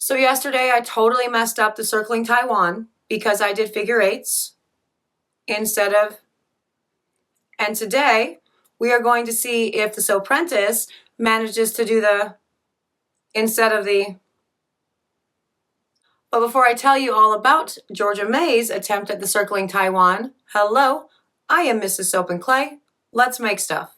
So yesterday I totally messed up the Circling Taiwan because I did figure eights instead of, and today we are going to see if the Soaprentice manages to do the instead of the. But before I tell you all about Georgia May's attempt at the Circling Taiwan, hello, I am Mrs. Soap and Clay. Let's make stuff.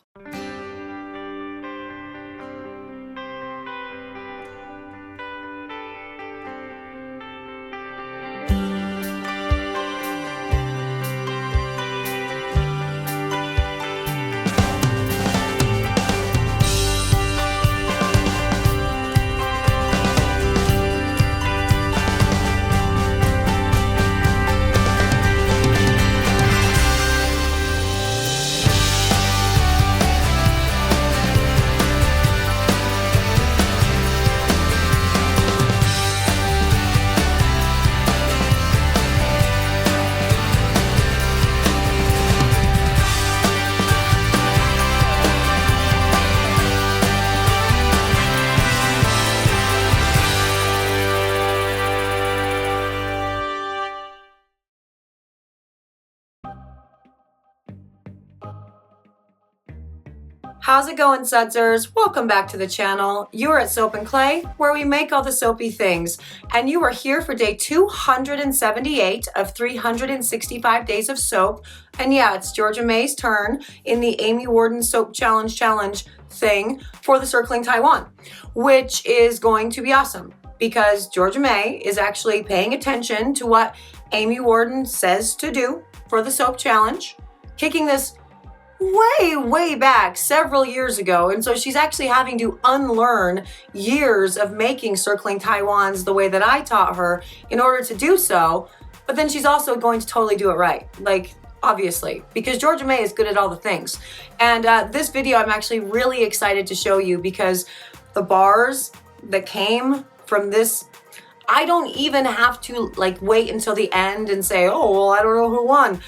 How's it going, Sudsers? Welcome back to the channel. You are at Soap and Clay, where we make all the soapy things. And you are here for day 278 of 365 days of soap. And yeah, it's Georgia May's turn in the Amy Warden Soap Challenge thing for the Circling Taiwan, which is going to be awesome because Georgia May is actually paying attention to what Amy says to do for the soap challenge, kicking this way back several years ago, and so she's actually having to unlearn years of making Circling Taiwans the way that I taught her in order to do so. But then she's also going to totally do it right, like obviously, because Georgia May is good at all the things. And this video I'm actually really excited to show you because the bars that came from this, I don't even have to like wait until the end and say, oh well, I don't know who won.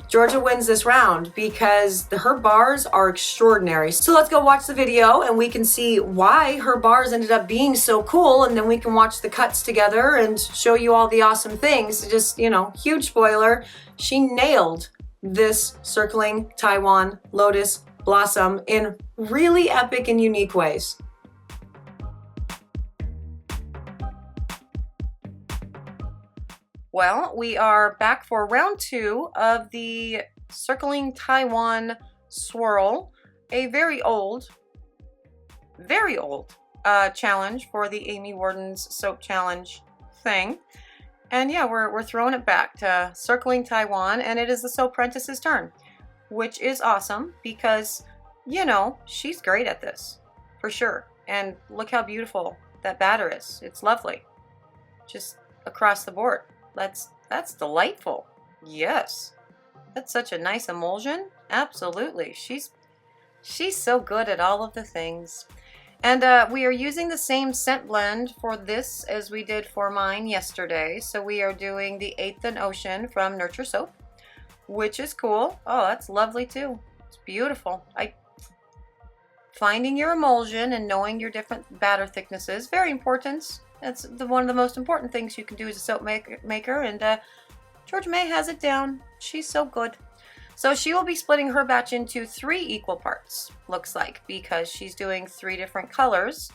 Georgia wins this round because her bars are extraordinary. So let's go watch the video and we can see why her bars ended up being so cool, and then we can watch the cuts together and show you all the awesome things. Just, you know, huge spoiler, she nailed this Circling Taiwan Lotus Blossom in really epic and unique ways. Well, we are back for round 2 of the Circling Taiwan Swirl, a very old challenge for the Amy Warden's Soap Challenge thing. And yeah, we're throwing it back to Circling Taiwan, and it is the Soaprentice's turn, which is awesome because, you know, she's great at this, for sure. And look how beautiful that batter is. It's lovely, just across the board. That's delightful. Yes, that's such a nice emulsion. Absolutely, she's so good at all of the things. And we are using the same scent blend for this as we did for mine yesterday. So we are doing the 8th and Ocean from Nurture Soap, which is cool. Oh, that's lovely too. It's beautiful. Finding your emulsion and knowing your different batter thicknesses, very important. That's one of the most important things you can do as a soap maker, and Georgia May has it down. She's so good. So she will be splitting her batch into 3 equal parts, looks like, because she's doing 3 different colors,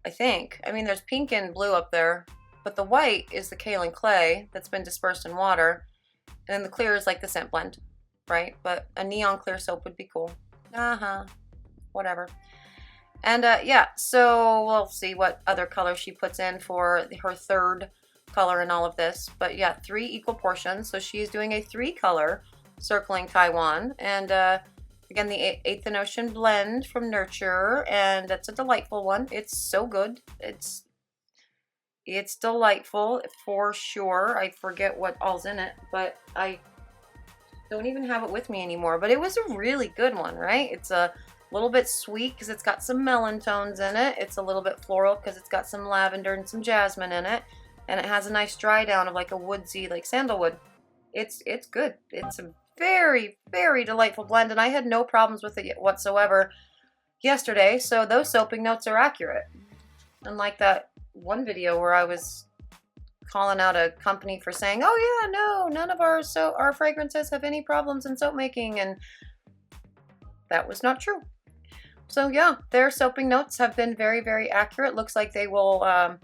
I think. I mean, there's pink and blue up there, but the white is the kaolin clay that's been dispersed in water, and then the clear is like the scent blend, right? But a neon clear soap would be cool. Whatever. And yeah, so we'll see what other color she puts in for her 3rd color in all of this. But yeah, 3 equal portions. So she's doing a 3-color Circling Taiwan. And again, the 8th and Ocean blend from Nurture. And that's a delightful one. It's so good. It's delightful for sure. I forget what all's in it, but I don't even have it with me anymore. But it was a really good one, right? It's a little bit sweet because it's got some melon tones in it. It's a little bit floral because it's got some lavender and some jasmine in it. And it has a nice dry down of like a woodsy, like sandalwood. It's good. It's a very delightful blend, and I had no problems with it whatsoever yesterday. So those soaping notes are accurate. Unlike that one video where I was calling out a company for saying, oh yeah, no, none of our fragrances have any problems in soap making, and that was not true. So yeah, their soaping notes have been very, very accurate. Looks like they will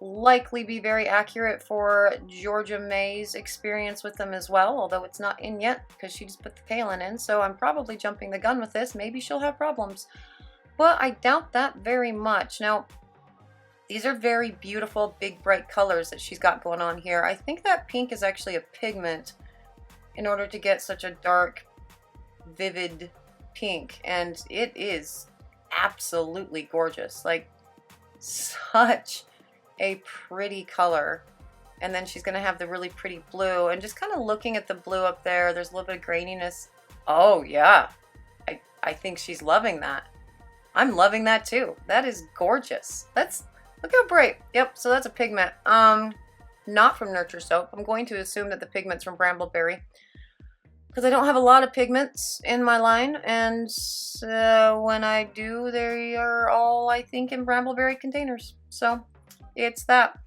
likely be very accurate for Georgia May's experience with them as well, although it's not in yet because she just put the kaolin in, so I'm probably jumping the gun with this. Maybe she'll have problems, but I doubt that very much. Now, these are very beautiful, big, bright colors that she's got going on here. I think that pink is actually a pigment in order to get such a dark, vivid pink, and it is absolutely gorgeous. Like, such a pretty color. And then she's gonna have the really pretty blue, and just kind of looking at the blue up there, there's a little bit of graininess. Oh yeah, I think she's loving that. I'm loving that too. That is gorgeous. Look how bright. Yep, so that's a pigment. Not from Nurture Soap. I'm going to assume that the pigment's from Brambleberry, because I don't have a lot of pigments in my line, and when I do, they are all, I think, in Brambleberry containers. So it's that.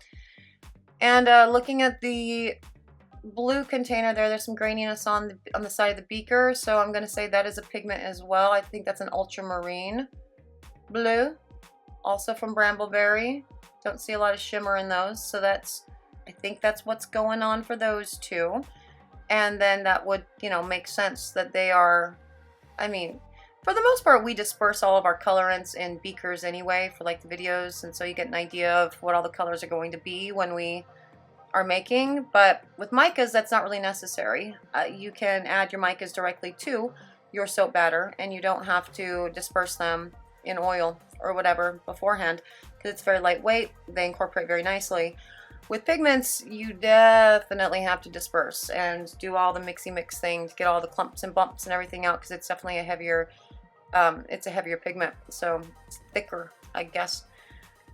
And looking at the blue container there's some graininess on the side of the beaker, so I'm going to say that is a pigment as well. I think that's an ultramarine blue, also from Brambleberry. Don't see a lot of shimmer in those, so I think that's what's going on for those two. And then that would, you know, make sense that they are, I mean, for the most part, we disperse all of our colorants in beakers anyway for like the videos, and so you get an idea of what all the colors are going to be when we are making. But with micas, that's not really necessary. You can add your micas directly to your soap batter, and you don't have to disperse them in oil or whatever beforehand, because it's very lightweight. They incorporate very nicely. With pigments, you definitely have to disperse and do all the mixy mix thing to get all the clumps and bumps and everything out, because it's definitely a heavier, pigment, so it's thicker, I guess.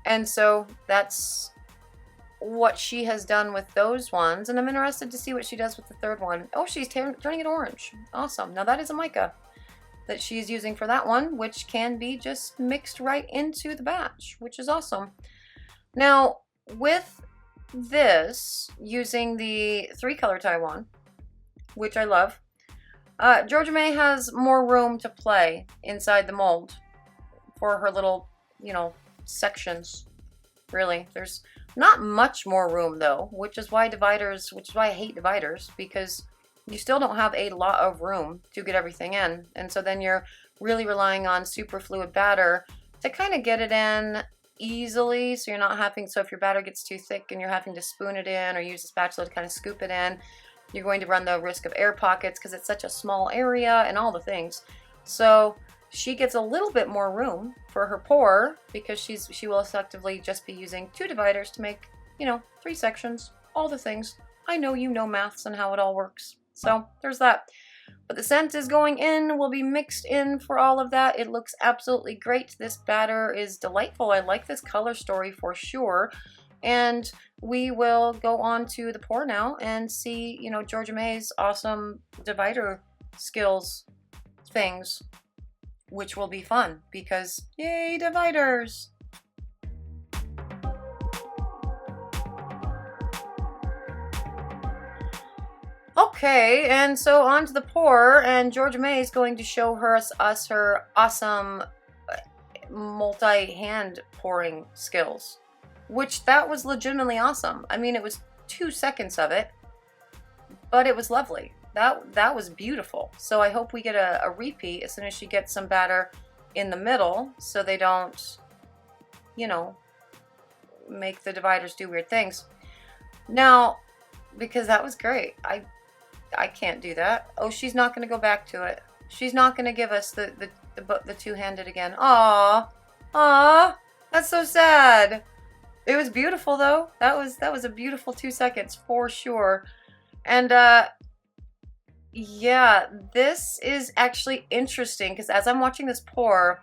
And so that's what she has done with those ones, and I'm interested to see what she does with the third one. Oh, she's turning it orange. Awesome. Now that is a mica that she's using for that one, which can be just mixed right into the batch, which is awesome. Now, with this, using the 3-color Taiwan, which I love, Georgia May has more room to play inside the mold for her little, you know, sections. Really, there's not much more room though, which is why I hate dividers, because you still don't have a lot of room to get everything in, and so then you're really relying on super fluid batter to kind of get it in easily, so you're not having, so if your batter gets too thick and you're having to spoon it in or use a spatula to kind of scoop it in, you're going to run the risk of air pockets because it's such a small area and all the things. So she gets a little bit more room for her pour, because she will effectively just be using 2 dividers to make, you know, 3 sections, all the things. I know you know maths and how it all works. So there's that. But the scent is going in, will be mixed in for all of that. It looks absolutely great. This batter is delightful. I like this color story for sure. And we will go on to the pour now and see, you know, Georgia May's awesome divider skills things, which will be fun because yay, dividers! Okay, and so on to the pour, and Georgia May is going to show us her awesome multi-hand pouring skills, which that was legitimately awesome. I mean, it was 2 seconds of it, but it was lovely. That was beautiful. So I hope we get a repeat as soon as she gets some batter in the middle, so they don't, you know, make the dividers do weird things. Now, because that was great. I can't do that. Oh, she's not going to go back to it. She's not going to give us the two-handed again. Aww, that's so sad. It was beautiful though. That was a beautiful 2 seconds for sure. And yeah, this is actually interesting because as I'm watching this pour,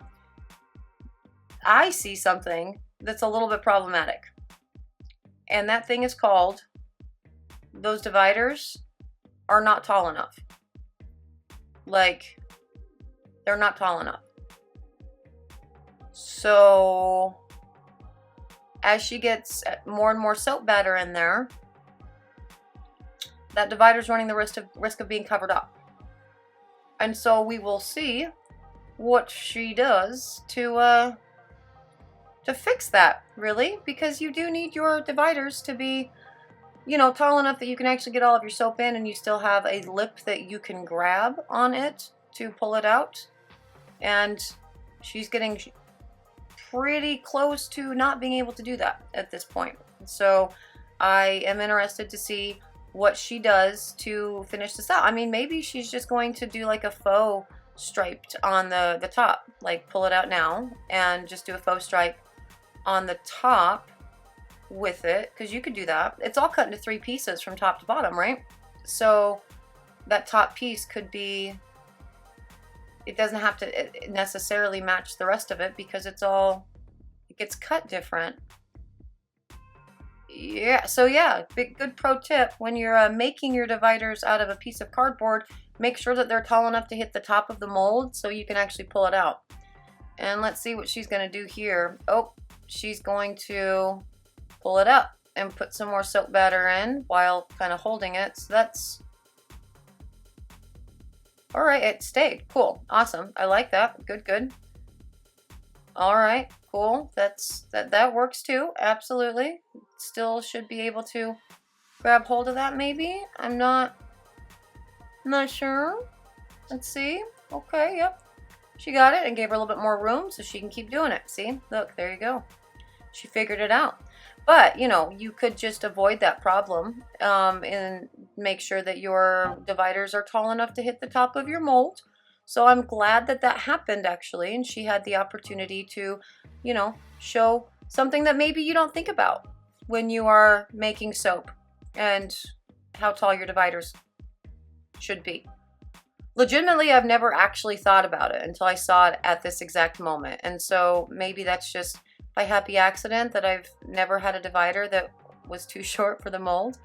I see something that's a little bit problematic. And that thing is called, those dividers are not tall enough. Like, they're not tall enough. So, as she gets more and more soap batter in there, that divider's running the risk of being covered up. And so we will see what she does to fix that, really, because you do need your dividers to be, you know, tall enough that you can actually get all of your soap in, and you still have a lip that you can grab on it to pull it out. And she's getting pretty close to not being able to do that at this point. So I am interested to see what she does to finish this out. I mean, maybe she's just going to do like a faux striped on the top, like pull it out now and just do a faux stripe on the top with it, because you could do that. It's all cut into 3 pieces from top to bottom, right? So that top piece could be, it doesn't have to necessarily match the rest of it, because it gets cut different. Yeah, so yeah, good pro tip, when you're making your dividers out of a piece of cardboard, make sure that they're tall enough to hit the top of the mold so you can actually pull it out. And let's see what she's going to do here. Oh, she's going to pull it up and put some more soap batter in while kind of holding it. So that's all right. It stayed. Cool. Awesome. I like that. Good. All right. Cool. That works too. Absolutely. Still should be able to grab hold of that, maybe. I'm not sure. Let's see. Okay. Yep. She got it and gave her a little bit more room so she can keep doing it. See? Look, there you go. She figured it out. But, you know, you could just avoid that problem and make sure that your dividers are tall enough to hit the top of your mold. So I'm glad that that happened, actually. And she had the opportunity to, you know, show something that maybe you don't think about when you are making soap and how tall your dividers should be. Legitimately, I've never actually thought about it until I saw it at this exact moment. And so maybe that's just by happy accident that I've never had a divider that was too short for the mold.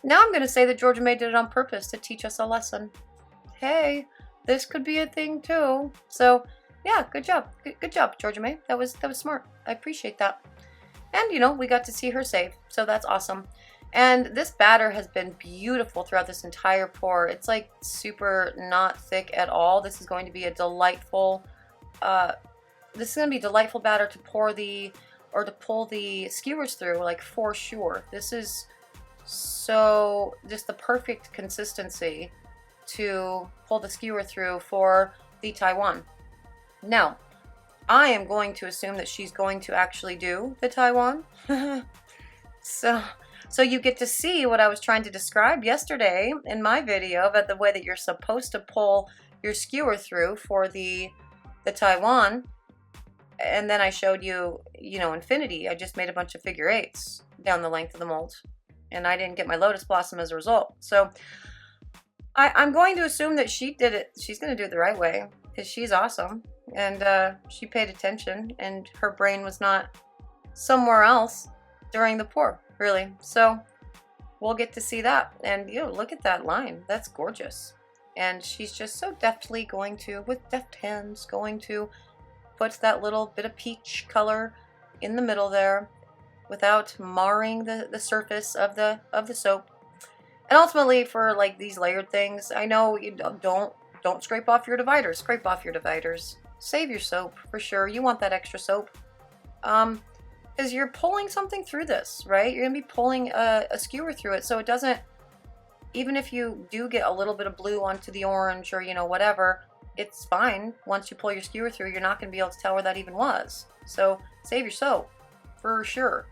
Now I'm going to say that Georgia May did it on purpose to teach us a lesson. Hey, this could be a thing too. So yeah, good job. Good job, Georgia May. That was smart. I appreciate that. And you know, we got to see her save. So that's awesome. And this batter has been beautiful throughout this entire pour. It's like super not thick at all. This is going to be a delightful delightful batter to pour to pull the skewers through, like, for sure. This is so just the perfect consistency to pull the skewer through for the Taiwan. Now, I am going to assume that she's going to actually do the Taiwan. So you get to see what I was trying to describe yesterday in my video about the way that you're supposed to pull your skewer through for the Taiwan. And then I showed you, you know, infinity. I just made a bunch of figure 8s down the length of the mold. And I didn't get my lotus blossom as a result. So I'm going to assume that she did it. She's going to do it the right way, because she's awesome. And she paid attention, and her brain was not somewhere else during the pour, really. So we'll get to see that. And, you know, look at that line. That's gorgeous. And she's just so deftly going to, with deft hands, going to put that little bit of peach color in the middle there without marring the surface of the soap. And ultimately, for like these layered things, I know you don't scrape off your dividers. Scrape off your dividers. Save your soap for sure. You want that extra soap, because you're pulling something through this, right? You're gonna be pulling a skewer through it, so it doesn't. Even if you do get a little bit of blue onto the orange, or you know, whatever, it's fine. Once you pull your skewer through, you're not gonna be able to tell where that even was. So save your soap for sure.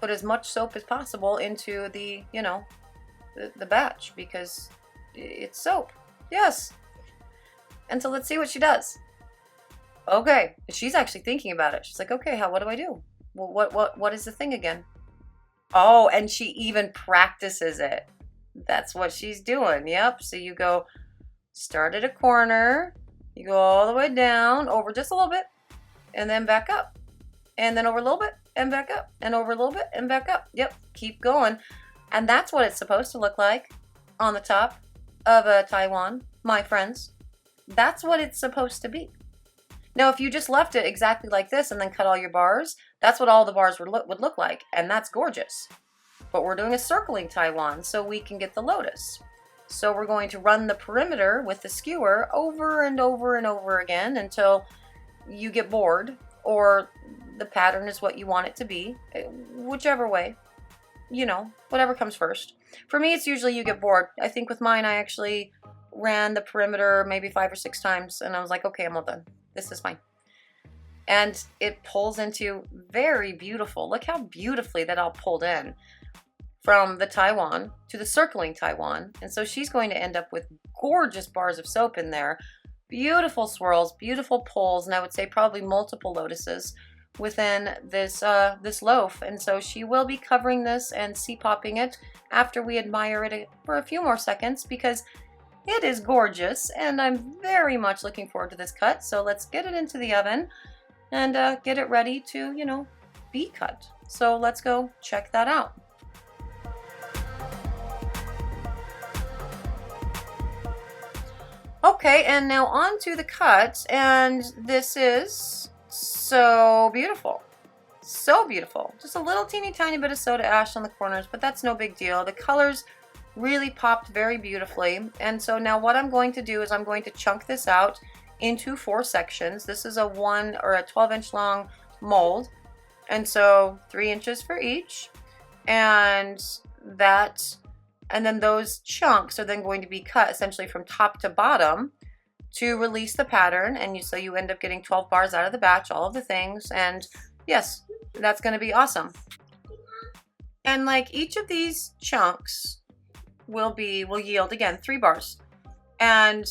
Put as much soap as possible into the, you know, the batch, because it's soap. Yes. And so let's see what she does. Okay, she's actually thinking about it. She's like, okay, what do I do? Well, what is the thing again? Oh, and she even practices it. That's what she's doing. Yep. So you go, start at a corner, you go all the way down, over just a little bit, and then back up, and then over a little bit, and back up, and over a little bit, and back up. Yep. Keep going. And that's what it's supposed to look like on the top of a Taiwan, my friends. That's what it's supposed to be. Now, if you just left it exactly like this and then cut all your bars, that's what all the bars would look like, and that's gorgeous. But we're doing a circling Taiwan, so we can get the lotus. So we're going to run the perimeter with the skewer over and over and over again until you get bored, or the pattern is what you want it to be, whichever way, you know, whatever comes first. For me, it's usually you get bored. I think with mine, I actually ran the perimeter maybe 5 or 6 times, and I was like, okay, I'm all done. This is fine. And it pulls into very beautiful. Look how beautifully that all pulled in from the Taiwan to the circling Taiwan. And so she's going to end up with gorgeous bars of soap in there. Beautiful swirls, beautiful pulls, and I would say probably multiple lotuses within this this loaf. And so she will be covering this and popping it after we admire it for a few more seconds, because it is gorgeous, and I'm very much looking forward to this cut. So let's get it into the oven and get it ready to, you know, be cut. So let's go check that out. Okay, and now on to the cut, and this is so beautiful. So beautiful. Just a little teeny tiny bit of soda ash on the corners, but that's no big deal. The colors really popped very beautifully. And so now what I'm going to do is I'm going to chunk this out into 4 sections. This is a 1 or a 12-inch long mold, and so 3 inches for each. And then those chunks are then going to be cut essentially from top to bottom to release the pattern. And so you end up getting 12 bars out of the batch, all of the things. And yes, that's going to be awesome. And like each of these chunks will yield again 3 bars, and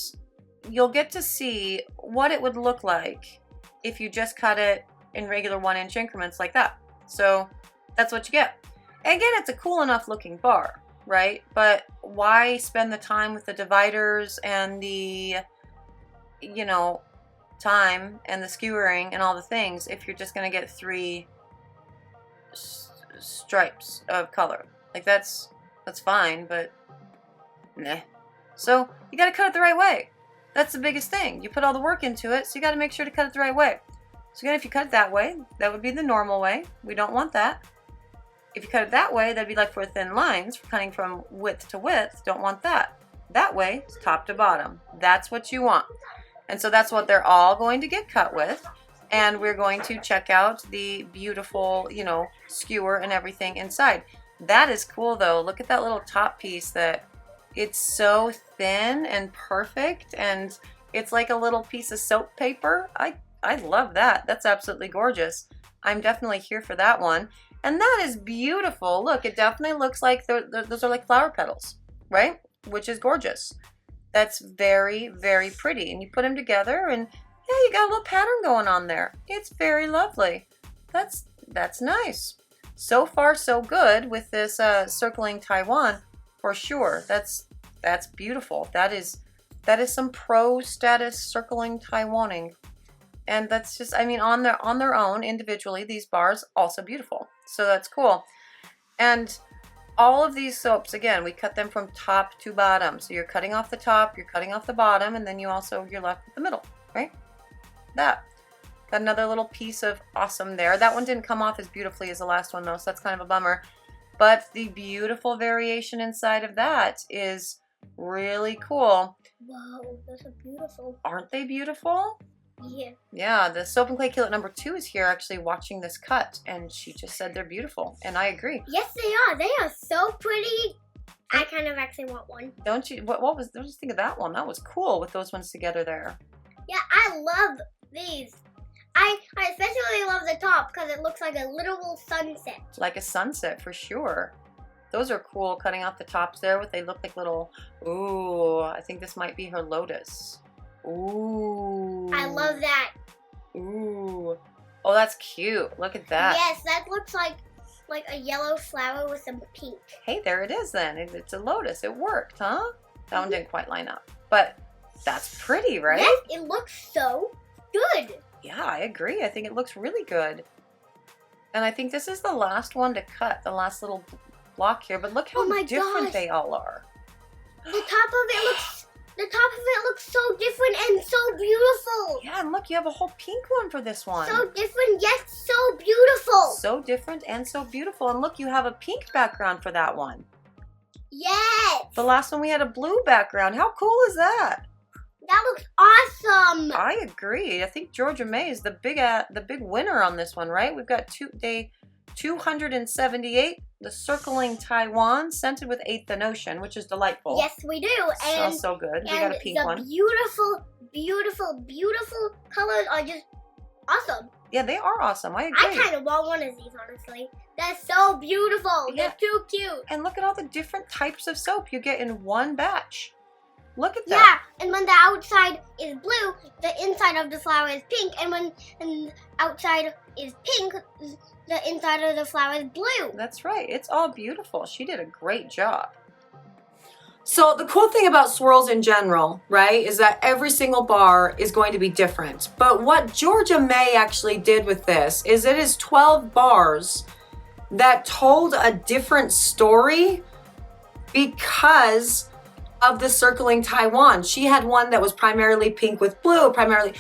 you'll get to see what it would look like if you just cut it in regular 1-inch increments like that. So that's what you get. And again, it's a cool enough looking bar, right? But why spend the time with the dividers and the, you know, time and the skewering and all the things if you're just going to get 3 stripes of color? Like that's fine, but nah. So you got to cut it the right way. That's the biggest thing. You put all the work into it, so you got to make sure to cut it the right way. So again, if you cut it that way, that would be the normal way. We don't want that. If you cut it that way, that'd be like for thin lines, for cutting from width to width. Don't want that. That way, it's top to bottom. That's what you want. And so that's what they're all going to get cut with. And we're going to check out the beautiful, you know, skewer and everything inside. That is cool though. Look at that little top piece that it's so thin and perfect, and it's like a little piece of soap paper. I love that. That's absolutely gorgeous. I'm definitely here for that one. And that is beautiful. Look, it definitely looks like those are like flower petals, right? Which is gorgeous. That's very, very pretty. And you put them together and yeah, you got a little pattern going on there. It's very lovely. That's nice. So far, so good with this circling Taiwan, for sure. That's beautiful. That is some pro status circling Taiwaning. And that's just, I mean, on their own, individually, these bars, also beautiful. So that's cool. And all of these soaps, again, we cut them from top to bottom. So you're cutting off the top, you're cutting off the bottom, and then you're left with the middle, right? That. Got another little piece of awesome there. That one didn't come off as beautifully as the last one, though, so that's kind of a bummer. But the beautiful variation inside of that is really cool. Wow, those are beautiful. Aren't they beautiful? Yeah. Yeah, the Soap and Clay Killet number 2 is here actually watching this cut, and she just said they're beautiful, and I agree. Yes, they are. They are so pretty. I kind of actually want one. Don't you? What was? Don't you think of that one? That was cool with those ones together there. Yeah, I love these. I especially love the top because it looks like a literal sunset. Like a sunset for sure. Those are cool, cutting off the tops there. They look like little. Ooh, I think this might be her lotus. Ooh. I love that. Ooh. Oh, that's cute. Look at that. Yes, that looks like a yellow flower with some pink. Hey, there it is then. It's a lotus. It worked, huh? That one didn't quite line up. But that's pretty, right? Yes, it looks so good. Yeah, I agree. I think it looks really good. And I think this is the last one to cut, the last little block here. But look how different they all are. The top of it looks the top of it looks so different and so beautiful. Yeah, and look, you have a whole pink one for this one. So different yet so beautiful. So different and so beautiful. And look, you have a pink background for that one. Yes. The last one we had a blue background. How cool is that? That looks awesome. I agree. I think Georgia May is the big winner on this one, right? We've got day 278, the Circling Taiwan, scented with 8th and Ocean, which is delightful. Yes, we do. And Smells so good. We and got a pink the one. beautiful, beautiful, beautiful colors are just awesome. Yeah, they are awesome. I agree. I kind of want one of these, honestly. They're so beautiful. Yeah. They're too cute. And look at all the different types of soap you get in one batch. Look at that. Yeah, and when the outside is blue, the inside of the flower is pink, and when the outside is pink, the inside of the flower is blue. That's right. It's all beautiful. She did a great job. So the cool thing about swirls in general, right, is that every single bar is going to be different. But what Georgia May actually did with this is it is 12 bars that told a different story because of the Circling Taiwan. She had one that was primarily pink with blue, primarily.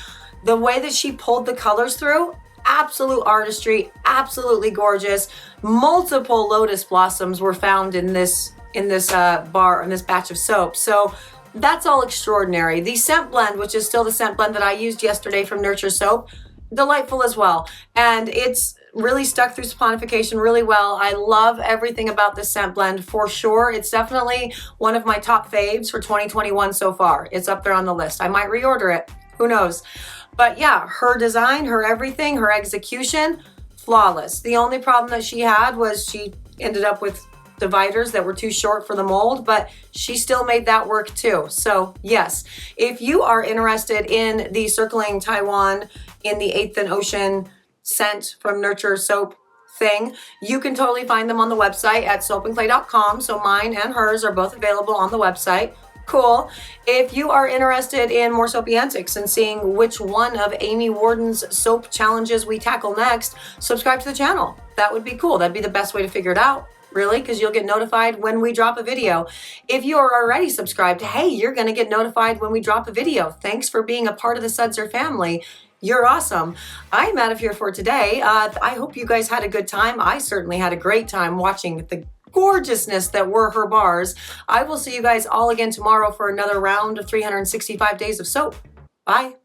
The way that she pulled the colors through, absolute artistry, absolutely gorgeous. Multiple lotus blossoms were found in this bar, in this batch of soap. So that's all extraordinary. The scent blend, which is still the scent blend that I used yesterday from Nurture Soap, delightful as well. And it's really stuck through saponification really well. I love everything about this scent blend for sure. It's definitely one of my top faves for 2021 so far. It's up there on the list. I might reorder it. Who knows? But yeah, her design, her everything, her execution, flawless. The only problem that she had was she ended up with dividers that were too short for the mold, but she still made that work too. So yes, if you are interested in the Circling Taiwan in the 8th and Ocean scent from Nurture Soap thing, you can totally find them on the website at soapandclay.com. So mine and hers are both available on the website. Cool. If you are interested in more soapy antics and seeing which one of Amy Warden's soap challenges we tackle next, subscribe to the channel. That would be cool. That'd be the best way to figure it out, really, because you'll get notified when we drop a video. If you are already subscribed, hey, you're going to get notified when we drop a video. Thanks for being a part of the Sudser family. You're awesome. I'm out of here for today. I hope you guys had a good time. I certainly had a great time watching the gorgeousness that were her bars. I will see you guys all again tomorrow for another round of 365 days of soap. Bye.